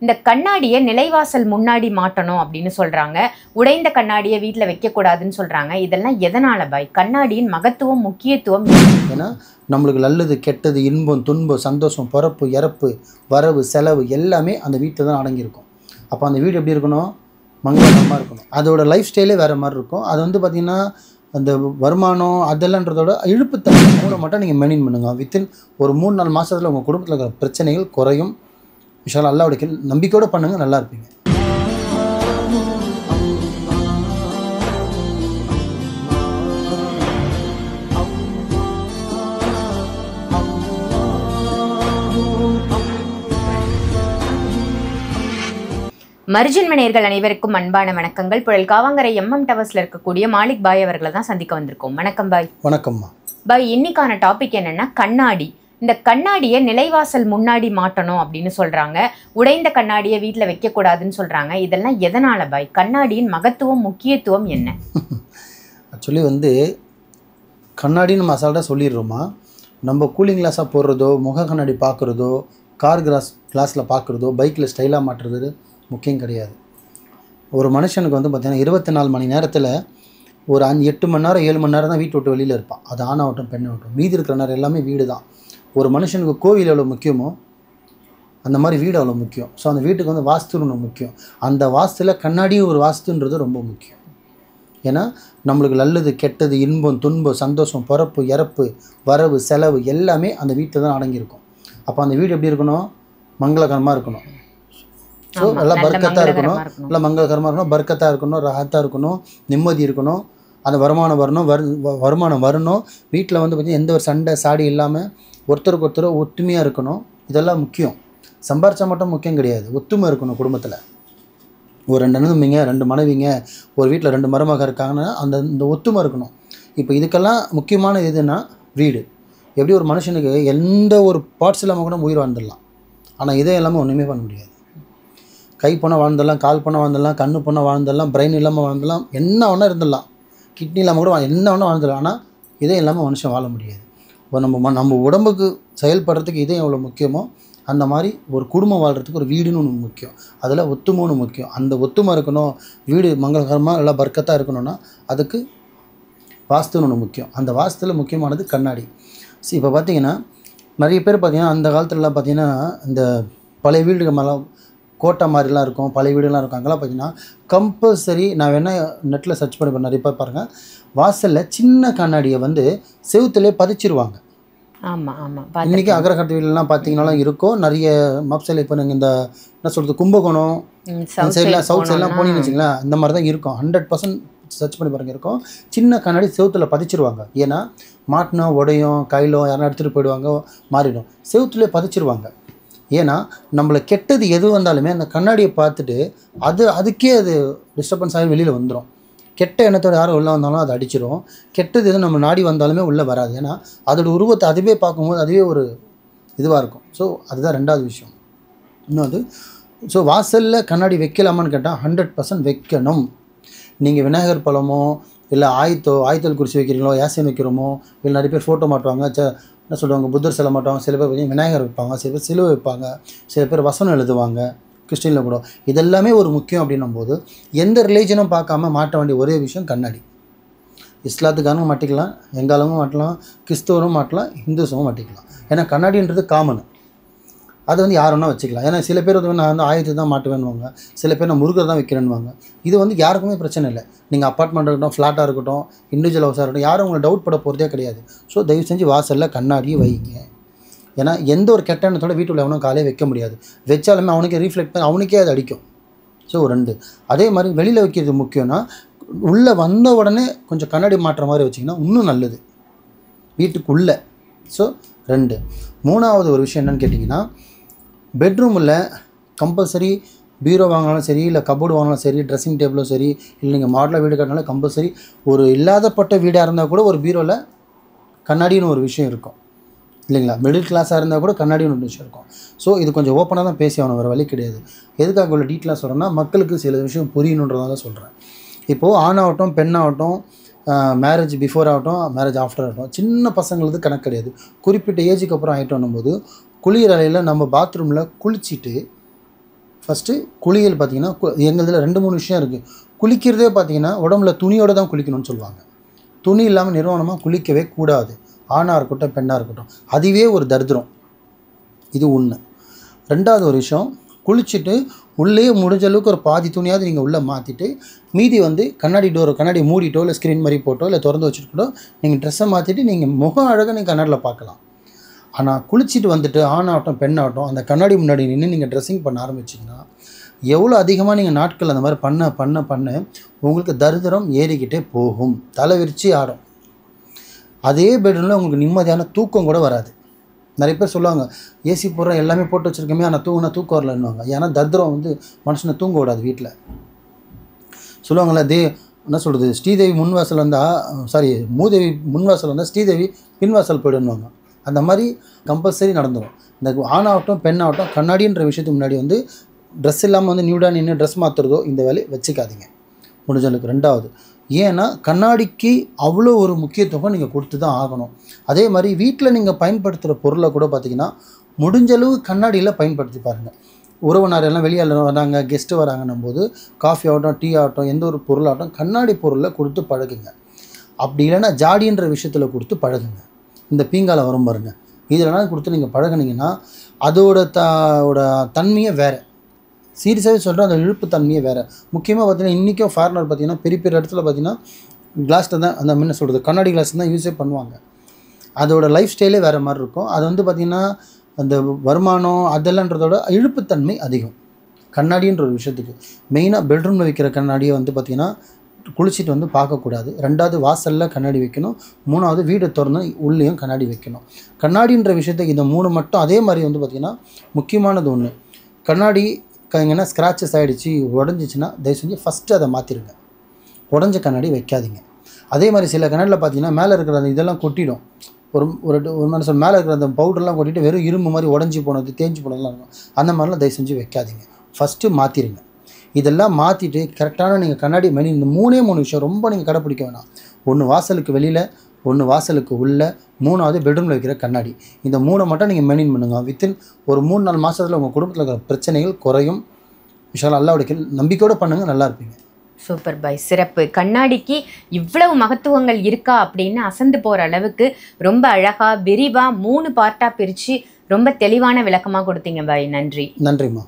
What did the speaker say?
இந்த கண்ணாடியை நிலைவாசல் முன்னாடி மாட்டணும் அப்படின்னு சொல்றாங்க. உடைந்த கண்ணாடியை வீட்டில் வைக்கக்கூடாதுன்னு சொல்றாங்க. இதெல்லாம் எதனால பாய்? கண்ணாடியின் மகத்துவம் முக்கியத்துவம் ஏன்னா நம்மளுக்கு நல்லது கெட்டது இன்பம் துன்பம் சந்தோஷம் பிறப்பு இறப்பு வரவு செலவு எல்லாமே அந்த வீட்டில் தான் அடங்கியிருக்கும். அப்போ அந்த வீடு எப்படி இருக்கணும்? மங்களகரமாக இருக்கணும். அதோட லைஃப் ஸ்டைலே வேறு மாதிரி இருக்கும். அது வந்து பார்த்திங்கன்னா அந்த வருமானம் அதெல்லாம்ன்றதோட இழுப்புத்தன்மை மூலம் மட்டும் நீங்கள் மெயின்டைன் பண்ணுங்கள். வித்தின் ஒரு 3-4 மாதத்தில் உங்கள் குடும்பத்தில் இருக்கிற பிரச்சனைகள் குறையும். விஷயம் அல்லாஹ்வுடைய நம்பிக்கையோடு பண்ணுங்கள், நல்லா இருப்பீங்க. மர்ஜன் மணியர்கள் அனைவருக்கும் அன்பான வணக்கங்கள். புழல் காவாங்கரை எம்எம் டவர்ஸ்ல இருக்கக்கூடிய மாலிக் பாய் அவர்களை தான் சந்திக்க வந்திருக்கோம். வணக்கம் பாய். வணக்கம்மா. பாய், இன்னைக்கான டாபிக் என்னன்னா கண்ணாடி. இந்த கண்ணாடியை நிலைவாசல் முன்னாடி மாட்டணும் அப்படின்னு சொல்றாங்க. உடைந்த கண்ணாடியை வீட்டில் வைக்கக்கூடாதுன்னு சொல்றாங்க. இதெல்லாம் எதனால பாய்? கண்ணாடியின் மகத்துவம் முக்கியத்துவம் என்ன? ஆக்சுவலி வந்து கண்ணாடி நம்ம அசால்ட்டாக சொல்லிடுறோமா. நம்ம கூலிங் கிளாஸாக போடுறதோ, முக கண்ணாடி பார்க்குறதோ, கார் கிளாஸில் பார்க்குறதோ, பைக்கில் ஸ்டைலாக மாட்டுறது முக்கியம் கிடையாது. ஒரு மனுஷனுக்கு வந்து பார்த்திங்கன்னா 24 மணி நேரத்தில் ஒரு 8 மணி நேரம் 7 மணி நேரம் தான் வீட்டு விட்டு வெளியில் இருப்பான். அது ஆணாகட்டும் பெண்ணாகட்டும். மீதி இருக்கிற நேரம் எல்லாமே வீடு தான். ஒரு மனுஷனுக்கு கோவில் எவ்வளோ முக்கியமோ அந்த மாதிரி வீடு அவ்வளோ முக்கியம். ஸோ அந்த வீட்டுக்கு வந்து வாஸ்துன்னு ஒன்று முக்கியம். அந்த வாஸ்துவில் கண்ணாடியும் ஒரு வாஸ்துன்றது ரொம்ப முக்கியம். ஏன்னா நம்மளுக்கு நல்லது கெட்டது இன்பம் துன்பம் சந்தோஷம் பிறப்பு இறப்பு வரவு செலவு எல்லாமே அந்த வீட்டில் தான் அடங்கியிருக்கும். அப்போ அந்த வீடு எப்படி இருக்கணும்? மங்களகரமாக இருக்கணும். ஸோ நல்லா பர்க்கத்தாக இருக்கணும். நல்லா மங்களகரமாக இருக்கணும், பர்க்கத்தாக இருக்கணும், ராகத்தாக இருக்கணும், நிம்மதி இருக்கணும், அந்த வருமானம் வரணும், வருமானம் வரணும். வீட்டில் வந்து பார்த்திங்கன்னா எந்த ஒரு சண்டை சாடி இல்லாமல் ஒருத்தருக்கு ஒருத்தர் ஒற்றுமையாக இருக்கணும். இதெல்லாம் முக்கியம். சம்பாரிச்சா மட்டும் முக்கியம் கிடையாது, ஒத்துமை இருக்கணும் குடும்பத்தில். ஒரு 2 அண்ணனுங்க 2 மனைவிங்க ஒரு வீட்டில் 2 மருமக இருக்காங்கன்னா இந்த ஒத்துமை இருக்கணும். இப்போ இதுக்கெல்லாம் முக்கியமான எதுனா வீடு. எப்படி ஒரு மனுஷனுக்கு எந்த ஒரு பார்ட்ஸ் இல்லாமல் கூட உயிர் வாழ்ந்துடலாம். ஆனால் இதே எல்லாமே ஒன்றுமே பண்ண முடியாது. கை போனால் வாழ்ந்துடலாம், கால் போனால் வாழ்ந்துடலாம், கண்ணு போனால் வாழ்ந்துடலாம், பிரெயின் இல்லாமல் வாழ்ந்துடலாம், என்ன ஒன்றா இருந்துடலாம், கிட்னி இல்லாமல் கூட என்ன ஒன்றா வாழ்ந்துடலாம். ஆனால் இதே இல்லாமல் மனுஷன் வாழ முடியாது. இப்போ நம்ம உடம்புக்கு செயல்படுறதுக்கு இதே எவ்வளோ முக்கியமோ அந்த மாதிரி ஒரு குடும்பம் வாழ்கிறதுக்கு ஒரு வீடுன்னு ஒன்று முக்கியம். அதில் ஒத்துமைன்னு முக்கியம். அந்த ஒத்துமை இருக்கணும், வீடு மங்களகரமாக நல்லா பர்க்கத்தாக இருக்கணும்னா அதுக்கு வாஸ்துன்னு ஒன்று முக்கியம். அந்த வாஸ்துவில் முக்கியமானது கண்ணாடி. இப்போ பார்த்திங்கன்னா நிறைய பேர் பார்த்திங்கன்னா அந்த காலத்துலலாம் பார்த்திங்கன்னா இந்த பழைய வீடுகள் மேலே கோட்டை மாதிரிலாம் இருக்கும், பழைய வீடுலாம் இருக்கும். அங்கெல்லாம் பார்த்திங்கன்னா கம்பல்சரி நான் வேணால் நெட்டில் சர்ச் பண்ணி நிறைய பேர் பாருங்கள், வாசலில் சின்ன கண்ணாடியை வந்து செவுத்துலேயே பதிச்சிருவாங்க. ஆமாம் ஆமாம். இன்றைக்கி அக்ரஹாரத்து வீடுலாம் பார்த்தீங்கன்னாலும் இருக்கும். நிறைய மப்சைல் இப்போ நீங்கள் இந்த என்ன சொல்கிறது கும்பகோணம் சைட்லாம் சவுத் சைட்லாம் போனீங்கன்னு வச்சிங்களேன், இந்த மாதிரி தான் இருக்கும். 100% சர்ச் பண்ணி பாருங்க இருக்கும். சின்ன கண்ணாடி செவுத்தில் பதிச்சிருவாங்க. ஏன்னா மாட்டினா உடையும், கையிலோ யாரும் எடுத்துகிட்டு போயிடுவாங்க, மாறிடும். செவுத்துலேயே பதிச்சிருவாங்க. ஏன்னா நம்மளை கெட்டது எது வந்தாலுமே அந்த கண்ணாடியை பார்த்துட்டு அதுக்கே அது டிஸ்டர்பன்ஸ் ஆகி வெளியில் வந்துடும். கெட்ட எண்ணத்தோடு யாரும் உள்ளே வந்தாலும் அதை அடிச்சிடும். கெட்டது எது நம்ம நாடி வந்தாலுமே உள்ளே வராது. ஏன்னா அதோட உருவத்தை அதுவே பார்க்கும்போது அதுவே ஒரு இதுவாக இருக்கும். ஸோ அதுதான் 2வது விஷயம். இன்னொன்று, ஸோ வாசலில் கண்ணாடி வைக்கலாமான்னு கேட்டால் 100% வைக்கணும். நீங்கள் விநாயகர் பழமோ இல்லை ஆயத்தல் குறிச்சி வைக்கிறீங்களோ, யாசியம் வைக்கிறோமோ, இல்லை நிறைய பேர் ஃபோட்டோ மாட்டுவாங்க, என்ன சொல்லுவாங்க புத்தர் சிலை மாட்டுவாங்க, சில பேர் பார்த்திங்கன்னா விநாயகர் வைப்பாங்க, சில பேர் சிலுவை வைப்பாங்க, சில பேர் வசனம் எழுதுவாங்க கிறிஸ்டினில் கூட. இதெல்லாமே ஒரு முக்கியம் அப்படின்னும் போது எந்த ரிலீஜனும் பார்க்காம மாட்ட வேண்டிய ஒரே விஷயம் கண்ணாடி. இஸ்லாத்துக்காரனும் மாட்டிக்கலாம், எங்காலமும் மாட்டலாம், கிறிஸ்தவரும் மாட்டலாம், ஹிந்துஸும் மாட்டிக்கலாம். ஏன்னா கண்ணாடின்றது காமன். அது வந்து யாருன்னா வச்சுக்கலாம். ஏன்னா சில பேர் வந்து நான் வந்து ஆயத்தை தான் மாட்டுவேன்னுவாங்க, சில பேர் நான் முருகர் தான் வைக்கிறேன்னுவாங்க. இது வந்து யாருக்குமே பிரச்சனை இல்லை. நீங்கள் அப்பார்ட்மெண்ட் இருக்கட்டும், ஃப்ளாட்டாக இருக்கட்டும், இண்டிவிஜுவல் ஹவுஸாக இருக்கட்டும், யாரும் உங்களை டவுட் பட போகிறதே கிடையாது. ஸோ தயவு செஞ்சு வாசலில் கண்ணாடியை வைங்க. ஏன்னா எந்த ஒரு கெட்ட எண்ணத்தோட வீட்டுக்குள்ள எவனும் காலையே வைக்க முடியாது. வச்சாலுமே அவனுக்கே ரீஃப்ளெக்ட் பண்ணி அவனுக்கே அது அடிக்கும். ஸோ 2 அதே மாதிரி வெளியில் வைக்கிறது முக்கியம்னா உள்ளே வந்த உடனே கொஞ்சம் கண்ணாடி மாட்டுற மாதிரி வச்சிங்கன்னா இன்னும் நல்லது வீட்டுக்குள்ளே. ஸோ 2 3வது ஒரு விஷயம் என்னென்னு கேட்டிங்கன்னா, பெட்ரூமில் கம்பல்சரி பீரோ வாங்கினாலும் சரி, இல்லை கபோர்டு வாங்கினாலும் சரி, ட்ரெஸ்ஸிங் டேபிளும் சரி, இல்லை நீங்கள் மாடலாக வீடு கட்டினாலும் கம்பல்சரி ஒரு இல்லாதப்பட்ட வீடாக இருந்தால் கூட ஒரு பீரோவில் கண்ணாடின்னு ஒரு விஷயம் இருக்கும் இல்லைங்களா. மிடில் கிளாஸாக இருந்தால் கூட கண்ணாடின்னு ஒரு விஷயம் இருக்கும். ஸோ இது கொஞ்சம் ஓப்பனாக தான் பேசி ஆகணும், வேறு வழி கிடையாது. எதுக்காக இவ்வளோ டீட்டெயிலாக சொல்கிறேன்னா மக்களுக்கு சில விஷயம் புரியணுன்றதாக தான் சொல்கிறேன். இப்போது ஆணாகட்டும் பெண்ணாகட்டும், மேரேஜ் பிஃபோர் ஆகட்டும் மேரேஜ் ஆஃப்டர் ஆகட்டும், சின்ன பசங்களுக்கு கணக்கு கிடையாது. குறிப்பிட்ட ஏஜுக்கு அப்புறம் ஆகிட்டோன்னும் போது குளியல் அறையில் நம்ம பாத்ரூமில் குளிச்சுட்டு ஃபஸ்ட்டு குளியல் பார்த்தீங்கன்னா எங்களுதில் 2-3 விஷயம் இருக்குது. குளிக்கிறதே பார்த்தீங்கன்னா உடம்புல துணியோடு தான் குளிக்கணும்னு சொல்லுவாங்க. துணி இல்லாமல் நிர்வாணமாக குளிக்கவே கூடாது. ஆணாக இருக்கட்டும் பெண்ணாக இருக்கட்டும், அதுவே ஒரு தரித்திரம். இது ஒன்று. 2வது ஒரு விஷயம், குளிச்சுட்டு உள்ளே முடிஞ்ச அளவுக்கு ஒரு பாதி துணியாவது நீங்கள் உள்ளே மாற்றிட்டு மீதி வந்து கண்ணாடி கண்ணாடி மூடிட்டோ இல்லை ஸ்க்ரீன் மாதிரி போட்டோ இல்லை திறந்து வச்சுருக்கோ நீங்கள் ட்ரெஸ்ஸை மாற்றிட்டு நீங்கள் முகம் அழகாக நீங்கள் கண்ணாடியில் பார்க்கலாம். ஆனால் குளிச்சுட்டு வந்துட்டு ஆணாகட்டும் பெண்ணாகட்டும் அந்த கண்ணாடி முன்னாடி நின்று நீங்கள் ட்ரெஸ்ஸிங் பண்ண ஆரம்பிச்சிங்கன்னா எவ்வளோ அதிகமாக நீங்கள் நாட்கள் அந்த மாதிரி பண்ண உங்களுக்கு தரித்திரம் ஏறிக்கிட்டே போகும். தலை விரிச்சு ஆடும். அதே பெட்ரூமில் உங்களுக்கு நிம்மதியான தூக்கம் கூட வராது. நிறைய பேர் சொல்லுவாங்க, ஏசி போடுற எல்லாமே போட்டு வச்சுருக்கோமே ஆனால் தூக்கம் வரலன்னுவாங்க. ஏன்னா தரித்திரம் வந்து மனுஷனை தூங்க விடாது. வீட்டில் சொல்லுவாங்கள்ல, என்ன சொல்கிறது, ஸ்ரீதேவி முன்வாசல் வந்தால் மூதேவி முன்வாசல் வந்தால் ஸ்ரீதேவி பின்வாசல் போயிடுன்னுவாங்க. அந்த மாதிரி கம்பல்சரி நடந்துடும். இந்த ஆணாகட்டும் பெண்ணாகட்டும் கண்ணாடின்ற விஷயத்துக்கு முன்னாடி வந்து ட்ரெஸ் இல்லாமல் வந்து நியூடாக நின்று ட்ரெஸ் மாற்றுறதோ இந்த வேலையை வச்சுக்காதீங்க முடிஞ்சளவுக்கு. 2வது, ஏன்னா கண்ணாடிக்கு அவ்வளோ ஒரு முக்கியத்துவம் நீங்கள் கொடுத்து தான் ஆகணும். அதே மாதிரி வீட்டில் நீங்கள் பயன்படுத்துகிற பொருளை கூட பார்த்திங்கன்னா முடிஞ்சளவு கண்ணாடியில் பயன்படுத்தி பாருங்கள். உறவினர் எல்லாம் வெளியால் வராங்க, கெஸ்ட்டு வராங்கன்னும் போது காஃபி ஆகட்டும் டீ ஆகட்டும் எந்த ஒரு பொருளாகட்டும் கண்ணாடி பொருளில் கொடுத்து பழகுங்க. அப்படி இல்லைன்னா ஜாடின்ற விஷயத்தில் கொடுத்து பழகுங்க. இந்த பீங்கால வரும் பாருங்கள், இதெல்லாம் கொடுத்து நீங்கள் பழகுனீங்கன்னா அதோட தன்மையே வேறு. சீரியஸாகவே சொல்கிறேன், அந்த இழுப்பு தன்மையே வேறு. முக்கியமாக பார்த்தீங்கன்னா இன்றைக்கும் ஃபாரினர் பார்த்திங்கன்னா பெரிய இடத்துல பார்த்திங்கன்னா கிளாஸில் தான் அந்த என்ன சொல்கிறது கண்ணாடி கிளாஸ் தான் யூஸே பண்ணுவாங்க. அதோட லைஃப் ஸ்டைலே வேறு மாதிரி இருக்கும். அது வந்து பார்த்திங்கன்னா அந்த வருமானம் அதெல்லாம்ன்றதோட இழுப்புத்தன்மை அதிகம் கண்ணாடின்ற ஒரு விஷயத்துக்கு. மெயினாக பெட்ரூமில் வைக்கிற கண்ணாடியை வந்து பார்த்திங்கன்னா குளிச்சுட்டு வந்து பார்க்கக்கூடாது. 2வது வாசலில் கண்ணாடி வைக்கணும். 3வது வீடை திறந்து உள்ளேயும் கண்ணாடி வைக்கணும். கண்ணாடின்ற விஷயத்துக்கு இந்த 3 மட்டும். அதே மாதிரி வந்து பார்த்திங்கன்னா முக்கியமானது ஒன்று, கண்ணாடி எங்கன்னா ஸ்க்ராச்சஸ் ஆகிடுச்சு உடஞ்சிச்சின்னா தயவு செஞ்சு ஃபஸ்ட்டு அதை மாற்றிடுங்க. உடஞ்ச கண்ணாடி வைக்காதீங்க. அதே மாதிரி சில கண்ணாடியில் பார்த்தீங்கன்னா மேலே இருக்கிற அந்த இதெல்லாம் கொட்டிடும். ஒரு மனுஷன் மேலே இருக்கிற அந்த பவுடர்லாம் கொட்டிட்டு வெறும் இரும்பு மாதிரி உடஞ்சி போனது தேஞ்சு போனதுலாம் இருக்கும். அந்த மாதிரிலாம் தயவு செஞ்சு வைக்காதீங்க. ஃபஸ்ட்டு மாற்றிடுங்க. இதெல்லாம் மாற்றிட்டு கரெக்டான நீங்கள் கண்ணாடி மெயின் இந்த 3 விஷயம் ரொம்ப நீங்கள் கடைப்பிடிக்க வேணாம். 1 வாசலுக்கு வெளியில், 1 வாசலுக்கு உள்ளே, 3வது பெட்ரூமில் வைக்கிற கண்ணாடி. இந்த 3 மட்டும் நீங்கள் மெயின்டைன் பண்ணுங்கள். வித்தின் ஒரு 3-4 மாதத்தில் உங்கள் குடும்பத்தில் இருக்கிற பிரச்சனைகள் குறையும். விஷயம் அல்லாஹ்வுடைய நம்பிக்கையோடு பண்ணுங்கள், நல்லா இருப்பீங்க. சூப்பர் பாய், சிறப்பு. கண்ணாடிக்கு இவ்வளவு மகத்துவங்கள் இருக்கா அப்படின்னு அசந்து போகிற அளவுக்கு ரொம்ப அழகாக விரிவாக 3 பார்ட்டாக பிரித்து ரொம்ப தெளிவான விளக்கமாக கொடுத்தீங்க பாய். நன்றி. நன்றிம்மா.